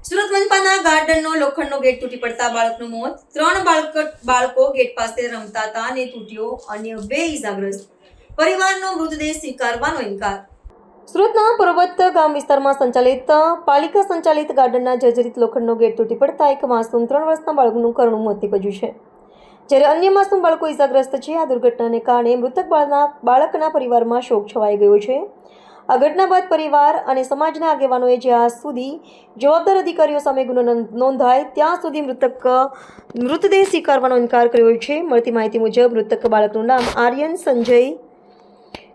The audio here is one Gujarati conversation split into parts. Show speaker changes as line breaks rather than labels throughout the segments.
સુરત મનપાના ગાર્ડનનો લોખંડનો ગેટ તૂટી પડતા બાળકનું મોત. 3 બાળકો ગેટ પાસે રમતા હતા અને તૂટ્યો. અન્ય 2 ઈજાગ્રસ્ત. પરિવારનો મૃતદેહ સ્વીકારવાનો ઇનકાર. સુરતના પર્વત ગામ વિસ્તારમાં સંચાલિત પાલિકા સંચાલિત ગાર્ડનના જર્જરિત લોખંડનો ગેટ તૂટી પડતા એક માસૂમ 3 વર્ષના બાળકનું કરુણ મોત નીપજ્યું છે, જ્યારે અન્ય માસૂમ બાળકો ઈજાગ્રસ્ત છે. આ દુર્ઘટનાને કારણે મૃતક બાળકના પરિવારમાં શોક છવાઈ ગયો છે. આ ઘટના બાદ પરિવાર અને સમાજના આગેવાનોએ જ્યાં સુધી જવાબદાર અધિકારીઓ સામે ગુનો નોંધાય ત્યાં સુધી મૃતદેહ સ્વીકારવાનો ઇનકાર કર્યો છે. મળતી માહિતી મુજબ મૃતક બાળકનું નામ આર્યન સંજય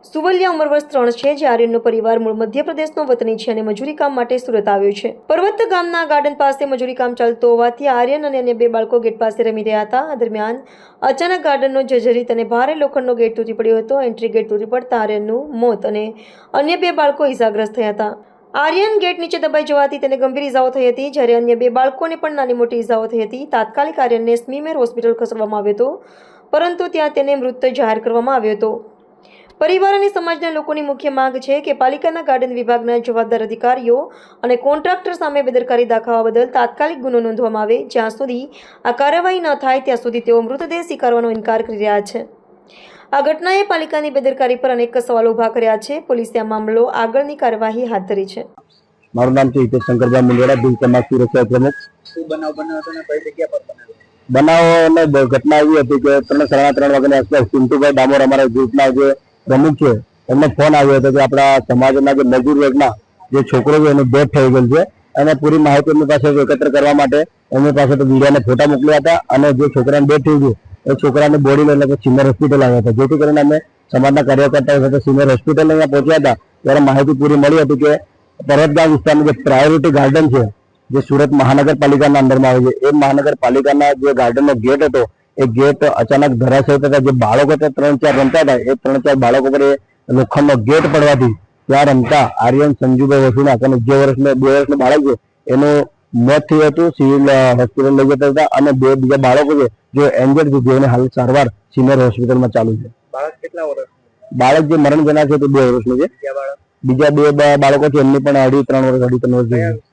સુવલિયા ઉંમર વર્ષ 3 છે, જે આર્યનનો પરિવાર મૂળ મધ્યપ્રદેશનો વતની છે અને મજૂરી કામ માટે સુરત આવ્યો છે. પર્વત ગામના ગાર્ડન પાસે મજૂરી કામ ચાલતું હોવાથી આર્યન અને અન્ય 2 બાળકો ગેટ પાસે રમી રહ્યા હતા. આ દરમિયાન અચાનક ગાર્ડનનો જર્જરિત અને ભારે લોખંડનો ગેટ તૂટી પડ્યો હતો. એન્ટ્રી ગેટ તૂટી પડતા આર્યનનું મોત અને અન્ય 2 બાળકો ઈજાગ્રસ્ત થયા હતા. આર્યન ગેટ નીચે દબાઈ જવાથી તેને ગંભીર ઈજાઓ થઈ હતી, જ્યારે અન્ય 2 બાળકોને પણ નાની મોટી ઈજાઓ થઈ હતી. તાત્કાલિક આર્યનને સ્મીમેર હોસ્પિટલ ખસેડવામાં આવ્યો હતો, પરંતુ ત્યાં તેને મૃત જાહેર કરવામાં આવ્યો હતો. પરિવાર અને સમાજના લોકોની મુખ્ય માંગ છે કે પાલિકાના ગાર્ડન વિભાગના જવાબદાર અધિકારીઓ અને કોન્ટ્રાક્ટર સામે બેદરકારી દાખવવા બદલ તાત્કાલિક ગુનો નોંધવામાં આવે. જ્યાં સુધી આ કાર્યવાહી ન થાય ત્યાં સુધી તેઓ મૃતદેહ સ્વીકારવાનો ઇનકાર કરી રહ્યા છે. આ ઘટનાએ પાલિકાની બેદરકારી પર અનેક સવાલો ઉભા કર્યા છે. પોલીસે આ મામલો આગળની કાર્યવાહી હાથ ધરી છે.
મારું નામ છે હિતેશ શંકરભાઈ મુંડેરા, બિલ સમાજ સુરક્ષા પ્રમુખ.
શું બનાવ બન્યો હતો ને કઈ જગ્યા પર બન્યો?
બનાવ ઘટના એવી હતી કે 3:30 વાગ્યાની આસપાસ પિન્ટુભાઈ ડામોર અમારા ગ્રુપના જે પ્રમુખ છે એમને ફોન આવ્યો હતો કે આપણા સમાજના જે મજૂર વર્ગના જે છોકરો છે એનું ડેથ થઈ ગયેલ છે અને પૂરી માહિતી એમની પાસે એકત્ર કરવા માટે એમની પાસે તો વિડીયોને ફોટા મોકલ્યા હતા અને જે છોકરાને ડેથ થઈ ગયું એ છોકરાને બોડી લઈને સિનિયર હોસ્પિટલ આવ્યા હતા. જેથી કરીને અમે સમાજના કાર્યકર્તાઓ સાથે સિનિયર હોસ્પિટલ અહીંયા પહોંચ્યા હતા ત્યારે માહિતી પૂરી મળી હતી કે પર્વતગામ વિસ્તારનું જે પ્રાયોરિટી ગાર્ડન છે જે સુરત મહાનગરપાલિકાના અંદરમાં આવે છે એ મહાનગરપાલિકાના જે ગાર્ડનનો ગેટ હતો એ ગેટ અચાનક ધરાશય થતા જે બાળકો 3-4 રમતા હતા એ 3-4 બાળકો પર લોખંડનો ગેટ પડવાથી ત્યાં રમતા આર્યન સંજુભાઈ વસુના અને 2 વર્ષનું બાળક છે એનું મોત થયું હતું. સિવિલ હોસ્પિટલ લઈ જતા હતા અને 2 બીજા બાળકો છે જે એન્જર્ડ છે જેઓને હાલ સારવાર સિનિયર હોસ્પિટલમાં ચાલુ છે.
બાળક કેટલા વર્ષ?
બાળક જે મરણ જનાર છે તે 2 વર્ષનું છે. બીજા 2 બાળકો છે એમની પણ 2.5-3 વર્ષ છે.